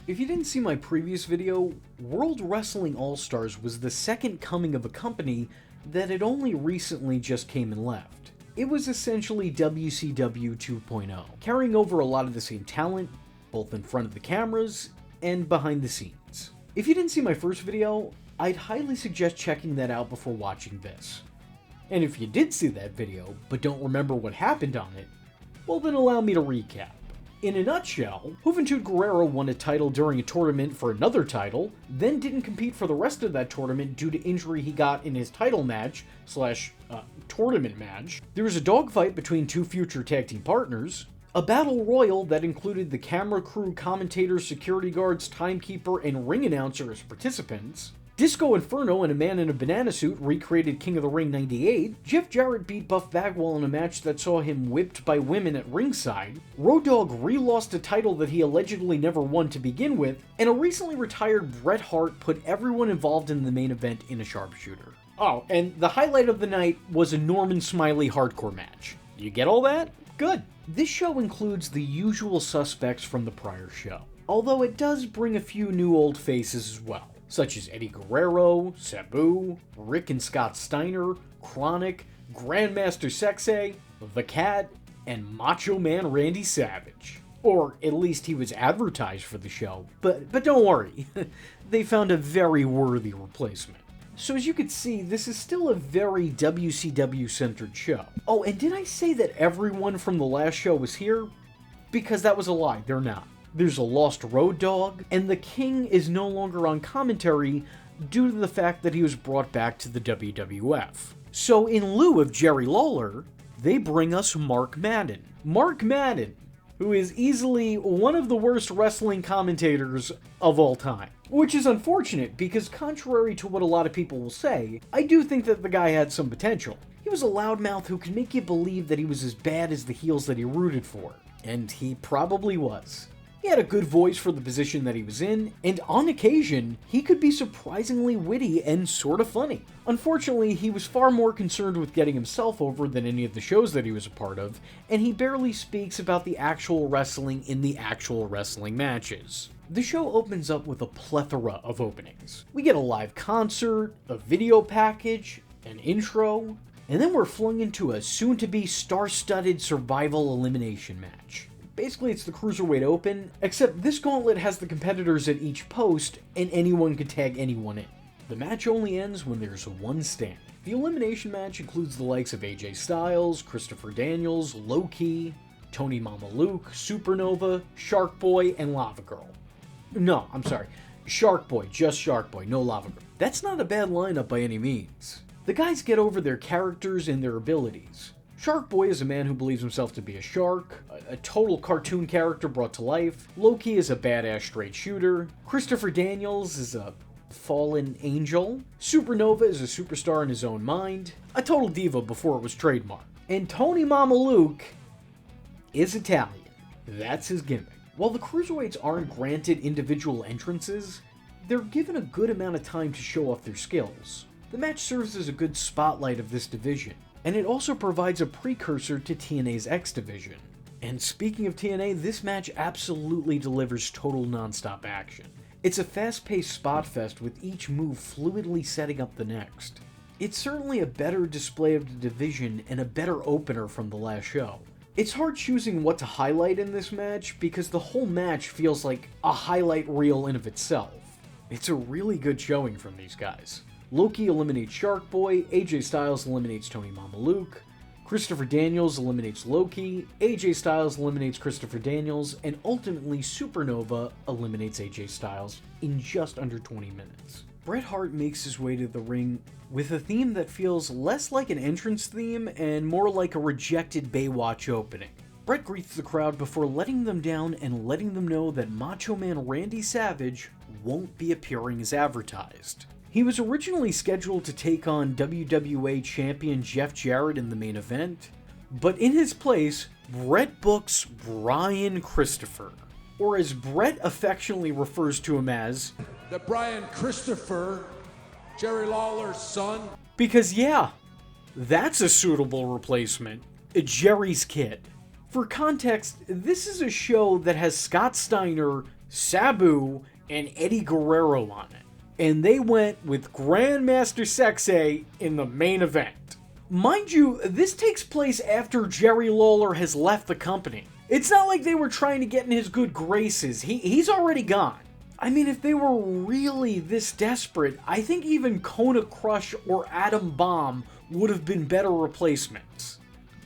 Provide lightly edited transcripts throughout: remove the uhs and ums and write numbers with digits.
If you didn't see my previous video, World Wrestling All-Stars was the second coming of a company that had only recently just came and left. It was essentially WCW 2.0, carrying over a lot of the same talent, both in front of the cameras and behind the scenes. If you didn't see my first video, I'd highly suggest checking that out before watching this. And if you did see that video, but don't remember what happened on it, well then allow me to recap. In a nutshell, Juventud Guerrero won a title during a tournament for another title, then didn't compete for the rest of that tournament due to injury he got in his title match / tournament match. There was a dogfight between two future tag team partners, a battle royal that included the camera crew, commentators, security guards, timekeeper, and ring announcer as participants. Disco Inferno and a man in a banana suit recreated King of the Ring 98. Jeff Jarrett beat Buff Bagwell in a match that saw him whipped by women at ringside. Road Dogg re-lost a title that he allegedly never won to begin with. And a recently retired Bret Hart put everyone involved in the main event in a sharpshooter. Oh, and the highlight of the night was a Norman Smiley hardcore match. You get all that? Good. This show includes the usual suspects from the prior show, although it does bring a few new old faces as well, such as Eddie Guerrero, Sabu, Rick and Scott Steiner, Chronic, Grandmaster Sexay, The Cat, and Macho Man Randy Savage. Or at least he was advertised for the show, but don't worry, they found a very worthy replacement. So as you can see, this is still a very WCW-centered show. Oh, and did I say that everyone from the last show was here? Because that was a lie, they're not. There's a lost Road Dogg, and the King is no longer on commentary due to the fact that he was brought back to the WWF. So in lieu of Jerry Lawler, they bring us Mark Madden. Mark Madden, who is easily one of the worst wrestling commentators of all time. Which is unfortunate, because contrary to what a lot of people will say, I do think that the guy had some potential. He was a loudmouth who could make you believe that he was as bad as the heels that he rooted for. And he probably was. He had a good voice for the position that he was in, and on occasion, he could be surprisingly witty and sort of funny. Unfortunately, he was far more concerned with getting himself over than any of the shows that he was a part of, and he barely speaks about the actual wrestling in the actual wrestling matches. The show opens up with a plethora of openings. We get a live concert, a video package, an intro, and then we're flung into a soon-to-be star-studded survival elimination match. Basically, it's the Cruiserweight Open, except this gauntlet has the competitors at each post, and anyone can tag anyone in. The match only ends when there's one standing. The elimination match includes the likes of AJ Styles, Christopher Daniels, Low-Ki, Tony Mama Luke, Supernova, Shark Boy, and Lava Girl. No, I'm sorry. Shark Boy, just Shark Boy, no Lava Girl. That's not a bad lineup by any means. The guys get over their characters and their abilities. Shark Boy is a man who believes himself to be a shark, a total cartoon character brought to life. Low-Ki is a badass straight shooter. Christopher Daniels is a fallen angel. Supernova is a superstar in his own mind. A total diva before it was trademarked. And Tony Mama Luke is Italian. That's his gimmick. While the Cruiserweights aren't granted individual entrances, they're given a good amount of time to show off their skills. The match serves as a good spotlight of this division, and it also provides a precursor to TNA's X division. And speaking of TNA, this match absolutely delivers total non-stop action. It's a fast-paced spot fest with each move fluidly setting up the next. It's certainly a better display of the division and a better opener from the last show. It's hard choosing what to highlight in this match because the whole match feels like a highlight reel in of itself. It's a really good showing from these guys. Low-Ki eliminates Shark Boy, AJ Styles eliminates Tony Mama Luke, Christopher Daniels eliminates Low-Ki, AJ Styles eliminates Christopher Daniels, and ultimately Supernova eliminates AJ Styles in just under 20 minutes. Bret Hart makes his way to the ring with a theme that feels less like an entrance theme and more like a rejected Baywatch opening. Bret greets the crowd before letting them down and letting them know that Macho Man Randy Savage won't be appearing as advertised. He was originally scheduled to take on WWA champion Jeff Jarrett in the main event, but in his place, Bret books Brian Christopher, or as Bret affectionately refers to him as, the Brian Christopher, Jerry Lawler's son. Because yeah, that's a suitable replacement, Jerry's kid. For context, this is a show that has Scott Steiner, Sabu, and Eddie Guerrero on it. And they went with Grandmaster Sexay in the main event. Mind you, this takes place after Jerry Lawler has left the company. It's not like they were trying to get in his good graces. He's already gone. I mean, if they were really this desperate, I think even Kona Crush or Atom Bomb would have been better replacements.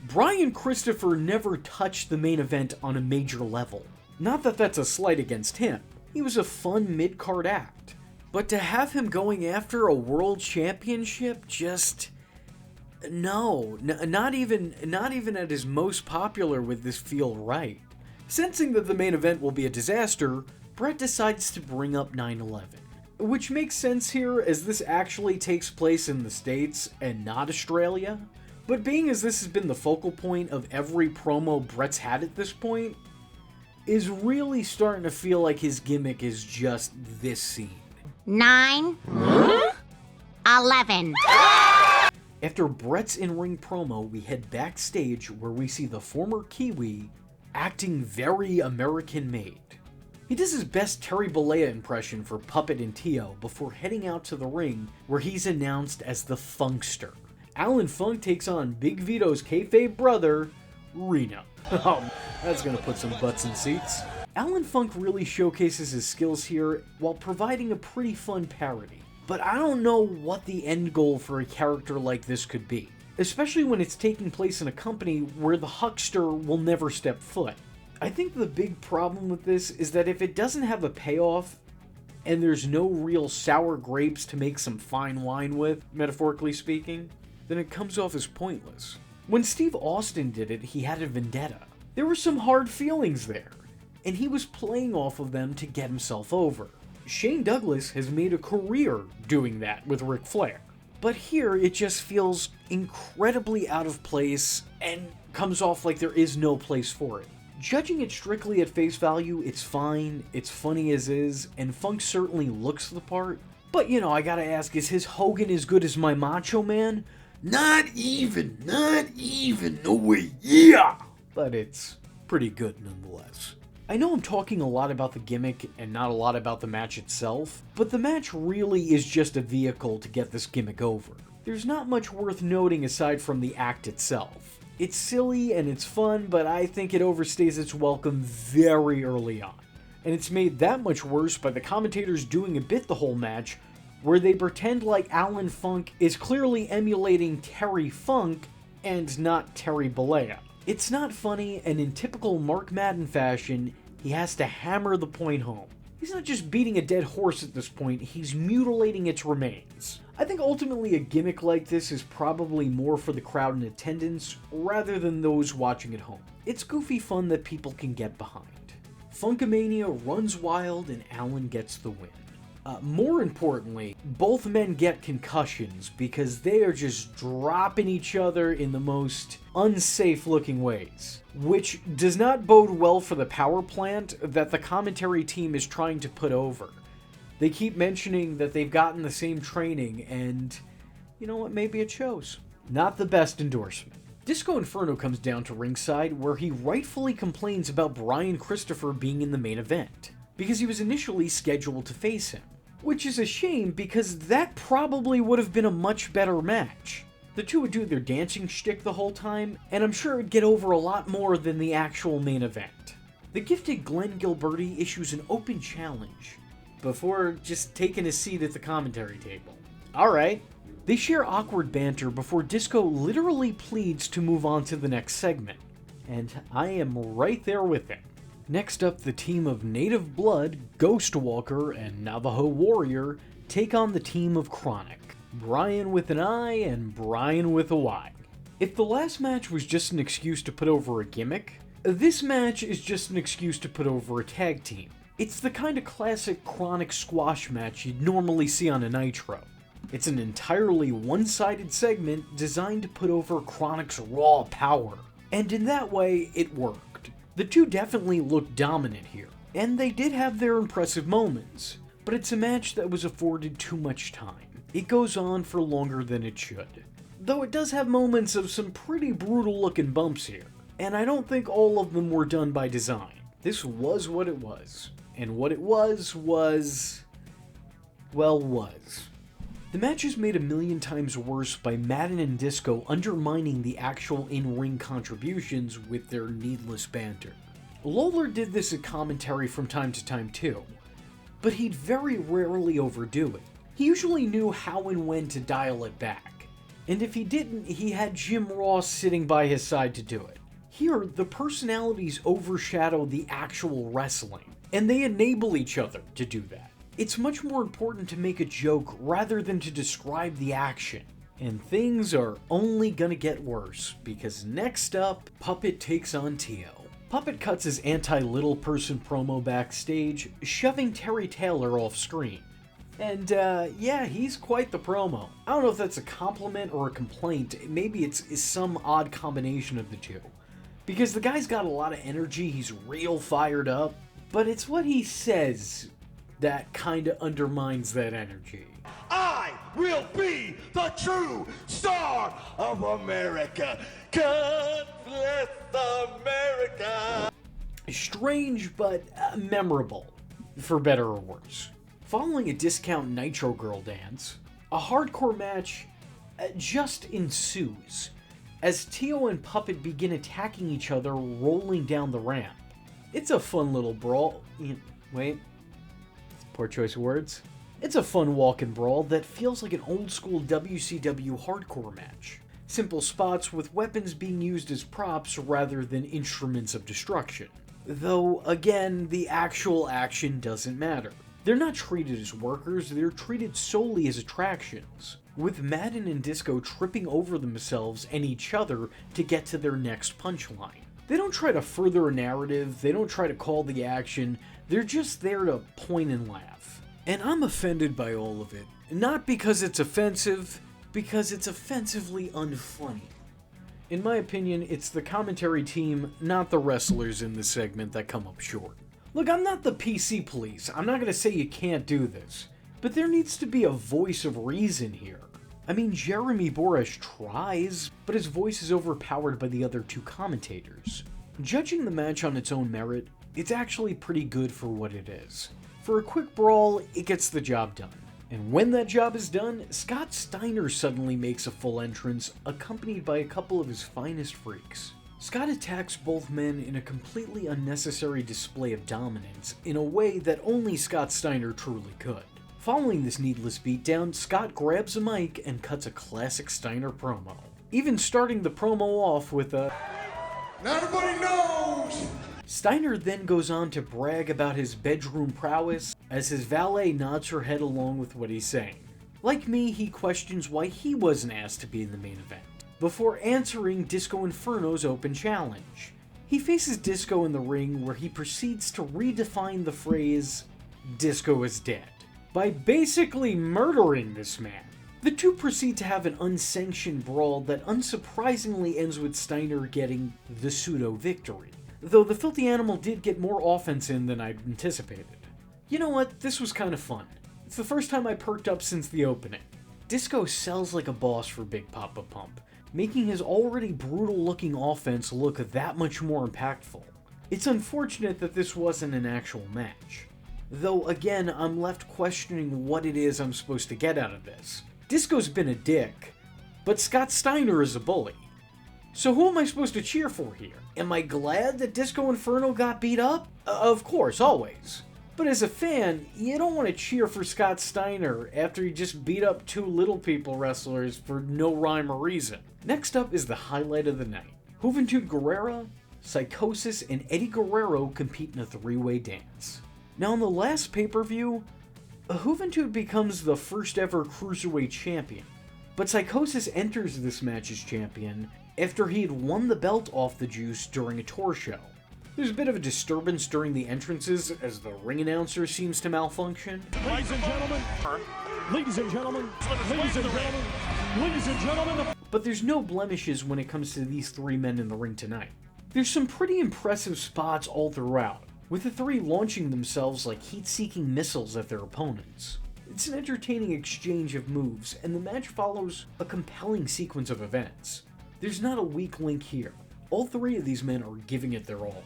Brian Christopher never touched the main event on a major level. Not that that's a slight against him. He was a fun mid-card act. But to have him going after a world championship, just... no, not even at his most popular would this feel right. Sensing that the main event will be a disaster, Bret decides to bring up 9/11. Which makes sense here, as this actually takes place in the States and not Australia. But being as this has been the focal point of every promo Bret's had at this point, is really starting to feel like his gimmick is just this scene. 9, 11. After Bret's in-ring promo, we head backstage where we see the former Kiwi acting very American-made. He does his best Terry Bollea impression for Puppet and Tio before heading out to the ring where he's announced as the Funkster. Alan Funk takes on Big Vito's kayfabe brother, Reeno. Oh, that's gonna put some butts in seats. Alan Funk really showcases his skills here while providing a pretty fun parody. But I don't know what the end goal for a character like this could be, especially when it's taking place in a company where the huckster will never step foot. I think the big problem with this is that if it doesn't have a payoff, and there's no real sour grapes to make some fine wine with, metaphorically speaking, then it comes off as pointless. When Steve Austin did it, he had a vendetta. There were some hard feelings there, and he was playing off of them to get himself over. Shane Douglas has made a career doing that with Ric Flair. But here, it just feels incredibly out of place and comes off like there is no place for it. Judging it strictly at face value, it's fine, it's funny as is, and Funk certainly looks the part. But you know, I gotta ask, is his Hogan as good as my Macho Man? Not even, no way, yeah! But it's pretty good nonetheless. I know I'm talking a lot about the gimmick and not a lot about the match itself, but the match really is just a vehicle to get this gimmick over. There's not much worth noting aside from the act itself. It's silly and it's fun, but I think it overstays its welcome very early on. And it's made that much worse by the commentators doing a bit the whole match, where they pretend like Alan Funk is clearly emulating Terry Funk and not Terry Bollea. It's not funny, and in typical Mark Madden fashion, he has to hammer the point home. He's not just beating a dead horse at this point, he's mutilating its remains. I think ultimately a gimmick like this is probably more for the crowd in attendance rather than those watching at home. It's goofy fun that people can get behind. Funkamania runs wild and Alan gets the win. More importantly, both men get concussions because they are just dropping each other in the most unsafe looking ways, which does not bode well for the power plant that the commentary team is trying to put over. They keep mentioning that they've gotten the same training, and you know what, maybe it shows. Not the best endorsement. Disco Inferno comes down to ringside where he rightfully complains about Brian Christopher being in the main event, because he was initially scheduled to face him. Which is a shame because that probably would have been a much better match. The two would do their dancing shtick the whole time, and I'm sure it'd get over a lot more than the actual main event. The gifted Glenn Gilberti issues an open challenge before just taking a seat at the commentary table. Alright. They share awkward banter before Disco literally pleads to move on to the next segment, and I am right there with him. Next up, the team of Native Blood, Ghost Walker, and Navajo Warrior take on the team of Chronic. Brian with an I and Brian with a Y. If the last match was just an excuse to put over a gimmick, this match is just an excuse to put over a tag team. It's the kind of classic Chronic squash match you'd normally see on a Nitro. It's an entirely one-sided segment designed to put over Chronic's raw power, and in that way, it worked. The two definitely looked dominant here, and they did have their impressive moments, but it's a match that was afforded too much time. It goes on for longer than it should, though it does have moments of some pretty brutal looking bumps here, and I don't think all of them were done by design. This was what it was, And what it was. The match is made a million times worse by Madden and Disco undermining the actual in-ring contributions with their needless banter. Lawler did this at commentary from time to time too, but he'd very rarely overdo it. He usually knew how and when to dial it back, and if he didn't, he had Jim Ross sitting by his side to do it. Here, the personalities overshadow the actual wrestling, and they enable each other to do that. It's much more important to make a joke rather than to describe the action. And things are only gonna get worse, because next up, Puppet takes on Tio. Puppet cuts his anti-little person promo backstage, shoving Terry Taylor off screen. And yeah, he's quite the promo. I don't know if that's a compliment or a complaint, maybe it's some odd combination of the two. Because the guy's got a lot of energy, he's real fired up, but it's what he says that kinda undermines that energy. I will be the true star of America. God bless America. Strange, but memorable, for better or worse. Following a discount Nitro Girl dance, a hardcore match just ensues, as Tio and Puppet begin attacking each other rolling down the ramp. It's a fun little brawl. Wait. Poor choice of words. It's a fun walk-in brawl that feels like an old-school WCW hardcore match. Simple spots with weapons being used as props rather than instruments of destruction. Though, again, the actual action doesn't matter. They're not treated as workers, they're treated solely as attractions, with Madden and Disco tripping over themselves and each other to get to their next punchline. They don't try to further a narrative, they don't try to call the action, they're just there to point and laugh. And I'm offended by all of it. Not because it's offensive, because it's offensively unfunny. In my opinion, it's the commentary team, not the wrestlers in this segment, that come up short. Look, I'm not the PC police, I'm not gonna say you can't do this, but there needs to be a voice of reason here. I mean, Jeremy Borash tries, but his voice is overpowered by the other two commentators. Judging the match on its own merit, it's actually pretty good for what it is. For a quick brawl, it gets the job done. And when that job is done, Scott Steiner suddenly makes a full entrance, accompanied by a couple of his finest freaks. Scott attacks both men in a completely unnecessary display of dominance, in a way that only Scott Steiner truly could. Following this needless beatdown, Scott grabs a mic and cuts a classic Steiner promo, even starting the promo off with a Now everybody knows! Steiner then goes on to brag about his bedroom prowess, as his valet nods her head along with what he's saying. Like me, he questions why he wasn't asked to be in the main event, before answering Disco Inferno's open challenge. He faces Disco in the ring, where he proceeds to redefine the phrase, "Disco is dead," by basically murdering this man. The two proceed to have an unsanctioned brawl that unsurprisingly ends with Steiner getting the pseudo-victory, though the filthy animal did get more offense in than I'd anticipated. You know what, this was kind of fun. It's the first time I perked up since the opening. Disco sells like a boss for Big Papa Pump, making his already brutal-looking offense look that much more impactful. It's unfortunate that this wasn't an actual match. Though again, I'm left questioning what it is I'm supposed to get out of this. Disco's been a dick, but Scott Steiner is a bully. So who am I supposed to cheer for here? Am I glad that Disco Inferno got beat up? Of course, always. But as a fan, you don't want to cheer for Scott Steiner after he just beat up two little people wrestlers for no rhyme or reason. Next up is the highlight of the night. Juventud Guerrera, Psychosis, and Eddie Guerrero compete in a three-way dance. Now in the last pay-per-view, Juventud becomes the first ever Cruiserweight champion, but Psychosis enters this match as champion after he had won the belt off the Juice during a tour show. There's a bit of a disturbance during the entrances as the ring announcer seems to malfunction. Ladies and gentlemen, ladies and gentlemen, ladies and gentlemen, ladies and gentlemen. But there's no blemishes when it comes to these three men in the ring tonight. There's some pretty impressive spots all throughout, with the three launching themselves like heat-seeking missiles at their opponents. It's an entertaining exchange of moves, and the match follows a compelling sequence of events. There's not a weak link here. All three of these men are giving it their all.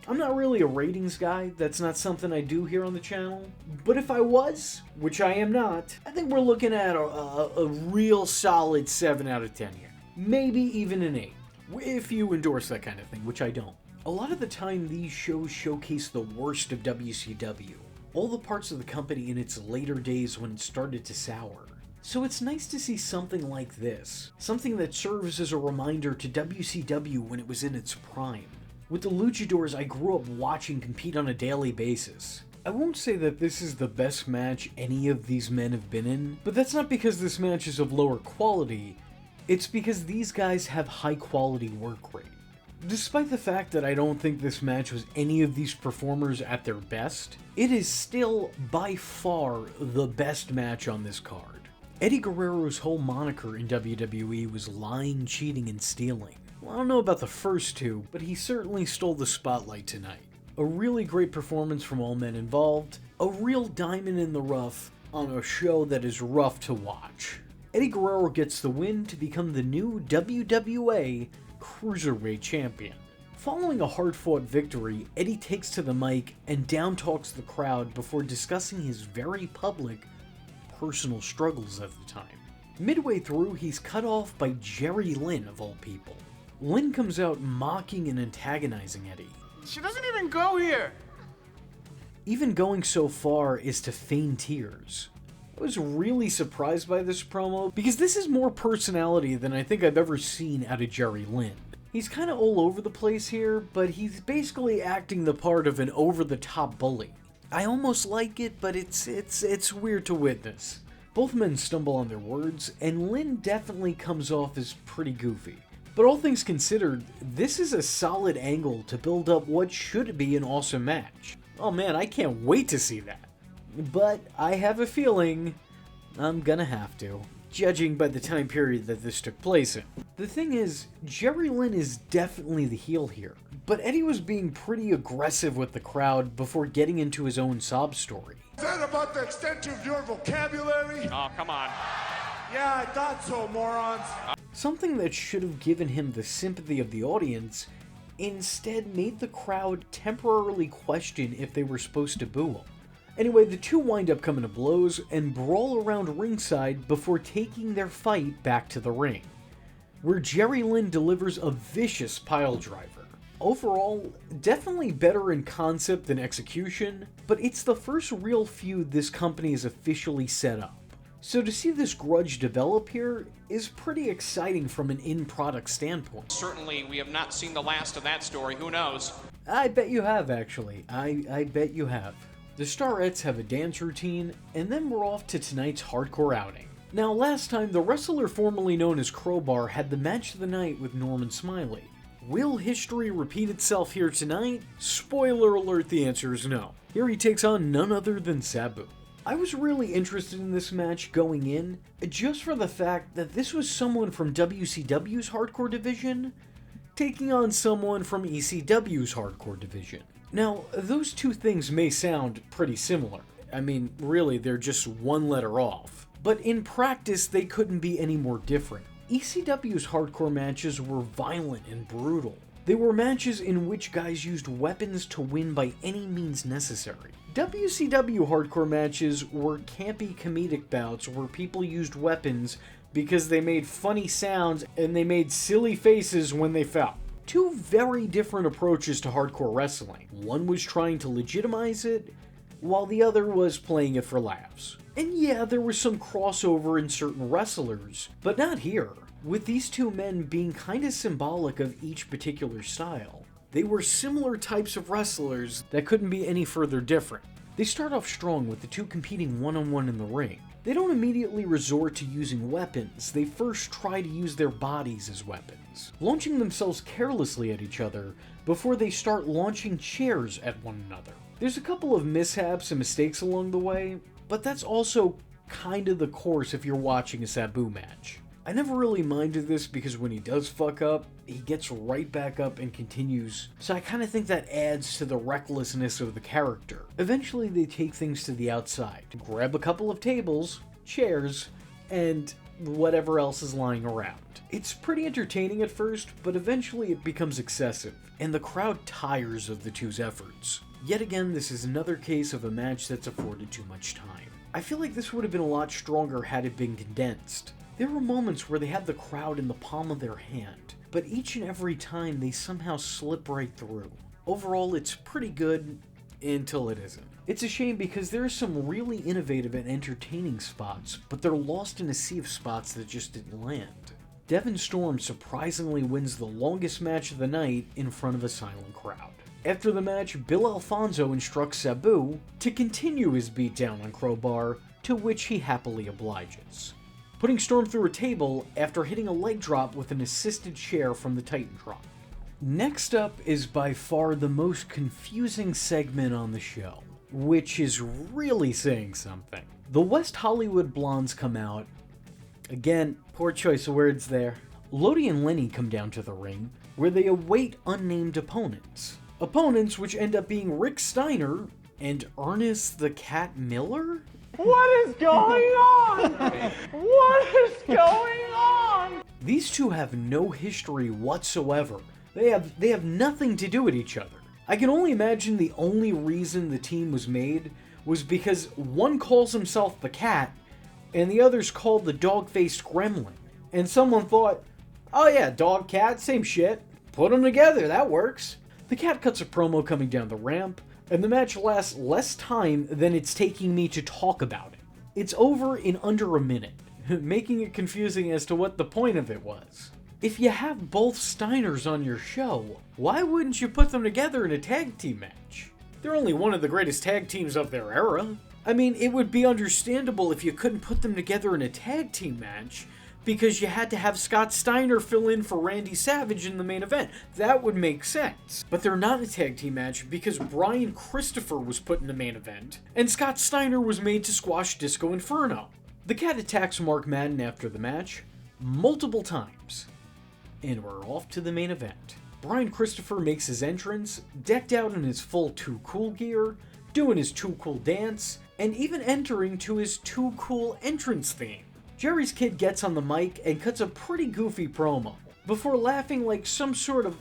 I'm not really a ratings guy, that's not something I do here on the channel, but if I was, which I am not, I think we're looking at a real solid 7 out of 10 here. Maybe even an 8, if you endorse that kind of thing, which I don't. A lot of the time these shows showcase the worst of WCW, all the parts of the company in its later days when it started to sour. So it's nice to see something like this, something that serves as a reminder to WCW when it was in its prime. With the luchadors I grew up watching compete on a daily basis. I won't say that this is the best match any of these men have been in, but that's not because this match is of lower quality, it's because these guys have high quality work rate. Despite the fact that I don't think this match was any of these performers at their best, it is still by far the best match on this card. Eddie Guerrero's whole moniker in WWE was lying, cheating, and stealing. Well, I don't know about the first two, but he certainly stole the spotlight tonight. A really great performance from all men involved, a real diamond in the rough on a show that is rough to watch. Eddie Guerrero gets the win to become the new WWA Cruiserweight champion. Following a hard-fought victory, Eddie takes to the mic and down-talks the crowd before discussing his very public personal struggles at the time. Midway through, he's cut off by Jerry Lynn, of all people. Lynn comes out mocking and antagonizing Eddie. She doesn't even go here! Even going so far as to feign tears. I was really surprised by this promo, because this is more personality than I think I've ever seen out of Jerry Lynn. He's kind of all over the place here, but he's basically acting the part of an over-the-top bully. I almost like it, but it's weird to witness. Both men stumble on their words, and Lynn definitely comes off as pretty goofy. But all things considered, this is a solid angle to build up what should be an awesome match. Oh man, I can't wait to see that. But I have a feeling I'm gonna have to, judging by the time period that this took place in. The thing is, Jerry Lynn is definitely the heel here, but Eddie was being pretty aggressive with the crowd before getting into his own sob story. Is that about the extent of your vocabulary? Oh, come on. Yeah, I thought so, morons. Something that should have given him the sympathy of the audience instead made the crowd temporarily question if they were supposed to boo him. Anyway, the two wind up coming to blows and brawl around ringside before taking their fight back to the ring, where Jerry Lynn delivers a vicious pile driver. Overall, definitely better in concept than execution, but it's the first real feud this company has officially set up. So to see this grudge develop here is pretty exciting from an in-product standpoint. Certainly, we have not seen the last of that story. Who knows? I bet you have, actually. I bet you have. The Starettes have a dance routine, and then we're off to tonight's hardcore outing. Now, last time, the wrestler formerly known as Crowbar had the match of the night with Norman Smiley. Will history repeat itself here tonight? Spoiler alert, the answer is no. Here he takes on none other than Sabu. I was really interested in this match going in, just for the fact that this was someone from WCW's hardcore division taking on someone from ECW's hardcore division. Now, those two things may sound pretty similar. I mean, really, they're just one letter off. But in practice, they couldn't be any more different. ECW's hardcore matches were violent and brutal. They were matches in which guys used weapons to win by any means necessary. WCW hardcore matches were campy comedic bouts where people used weapons because they made funny sounds and they made silly faces when they fell. Two very different approaches to hardcore wrestling. One was trying to legitimize it, while the other was playing it for laughs. And yeah, there was some crossover in certain wrestlers, but not here, with these two men being kinda symbolic of each particular style. They were similar types of wrestlers that couldn't be any further different. They start off strong with the two competing one-on-one in the ring. They don't immediately resort to using weapons, they first try to use their bodies as weapons, launching themselves carelessly at each other before they start launching chairs at one another. There's a couple of mishaps and mistakes along the way, but that's also kind of the course if you're watching a Sabu match. I never really minded this because when he does fuck up, he gets right back up and continues, so I kind of think that adds to the recklessness of the character. Eventually they take things to the outside, grab a couple of tables, chairs, and whatever else is lying around. It's pretty entertaining at first, but eventually it becomes excessive, and the crowd tires of the two's efforts. Yet again, this is another case of a match that's afforded too much time. I feel like this would have been a lot stronger had it been condensed. There were moments where they had the crowd in the palm of their hand, but each and every time they somehow slip right through. Overall, it's pretty good, until it isn't. It's a shame because there are some really innovative and entertaining spots, but they're lost in a sea of spots that just didn't land. Devon Storm surprisingly wins the longest match of the night in front of a silent crowd. After the match, Bill Alfonso instructs Sabu to continue his beatdown on Crowbar, to which he happily obliges, putting Storm through a table after hitting a leg drop with an assisted chair from the Titantron. Next up is by far the most confusing segment on the show, which is really saying something. The West Hollywood Blondes come out. Again, poor choice of words there. Lodi and Lenny come down to the ring, where they await unnamed opponents. Opponents which end up being Rick Steiner and Ernest the Cat Miller? What is going on? What is going on? These two have no history whatsoever. They have nothing to do with each other. I can only imagine the only reason the team was made was because one calls himself the Cat, and the other's called the dog-faced gremlin. And someone thought, oh yeah, dog, cat, same shit. Put them together, that works. The Cat cuts a promo coming down the ramp, and the match lasts less time than it's taking me to talk about it. It's over in under a minute, making it confusing as to what the point of it was. If you have both Steiners on your show, why wouldn't you put them together in a tag team match? They're only one of the greatest tag teams of their era. I mean, it would be understandable if you couldn't put them together in a tag team match, because you had to have Scott Steiner fill in for Randy Savage in the main event. That would make sense. But they're not a tag team match because Brian Christopher was put in the main event, and Scott Steiner was made to squash Disco Inferno. The Cat attacks Mark Madden after the match multiple times, and we're off to the main event. Brian Christopher makes his entrance, decked out in his full Too Cool gear, doing his Too Cool dance, and even entering to his Too Cool entrance theme. Jerry's Kid gets on the mic and cuts a pretty goofy promo, before laughing like some sort of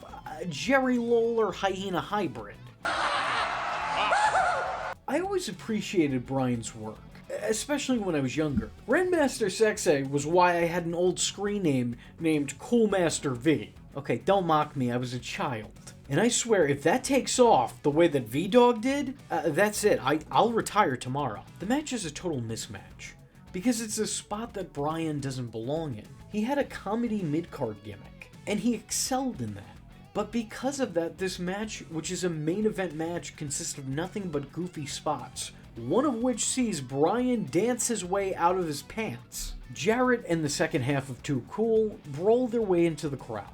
Jerry Lawler hyena hybrid. I always appreciated Brian's work, especially when I was younger. Grandmaster Sexay was why I had an old screen name named Coolmaster V. Okay, don't mock me, I was a child. And I swear, if that takes off the way that V-Dog did, that's it, I'll retire tomorrow. The match is a total mismatch, because it's a spot that Brian doesn't belong in. He had a comedy mid-card gimmick, and he excelled in that. But because of that, this match, which is a main event match, consists of nothing but goofy spots, one of which sees Brian dance his way out of his pants. Jarrett and the second half of Too Cool brawl their way into the crowd.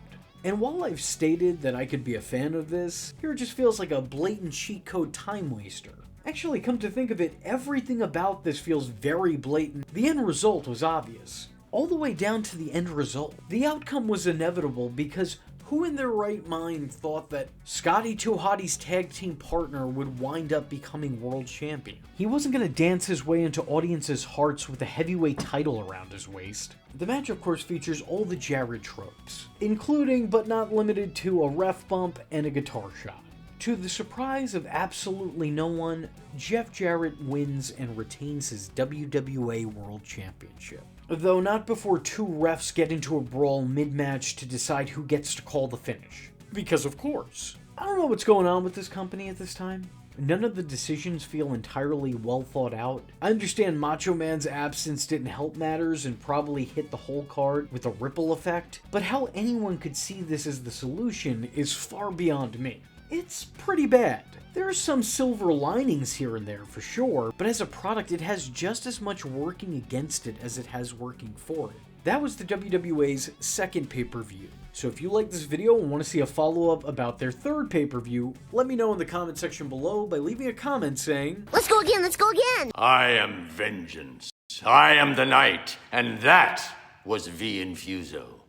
And while I've stated that I could be a fan of this, here it just feels like a blatant cheat code time waster. Actually, come to think of it, everything about this feels very blatant. The end result was obvious. All the way down to the end result. The outcome was inevitable because who in their right mind thought that Scotty 2 Hotty's tag team partner would wind up becoming world champion? He wasn't going to dance his way into audiences' hearts with a heavyweight title around his waist. The match, of course, features all the Jarrett tropes, including but not limited to a ref bump and a guitar shot. To the surprise of absolutely no one, Jeff Jarrett wins and retains his WWA World Championship. Though not before two refs get into a brawl mid-match to decide who gets to call the finish. Because of course. I don't know what's going on with this company at this time. None of the decisions feel entirely well thought out. I understand Macho Man's absence didn't help matters and probably hit the whole card with a ripple effect, but how anyone could see this as the solution is far beyond me. It's pretty bad. There are some silver linings here and there for sure, but as a product it has just as much working against it as it has working for it. That was the WWA's second pay-per-view. So if you like this video and want to see a follow-up about their third pay-per-view, let me know in the comment section below by leaving a comment saying, "Let's go again, let's go again!" I am vengeance. I am the night, and that was V Infuso.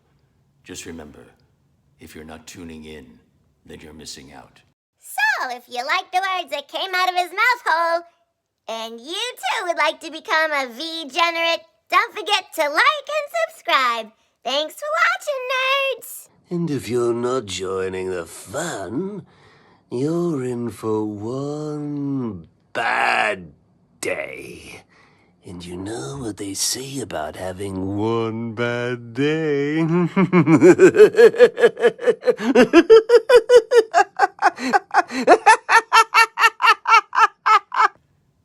Just remember, if you're not tuning in, then you're missing out. So, if you like the words that came out of his mouth hole, and you too would like to become a V-generate Don't forget to like and subscribe. Thanks for watching, nerds! And if you're not joining the fun, you're in for one bad day. And you know what they say about having one bad day?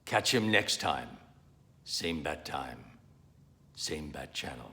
Catch him next time. Same bat time. Same bat channel.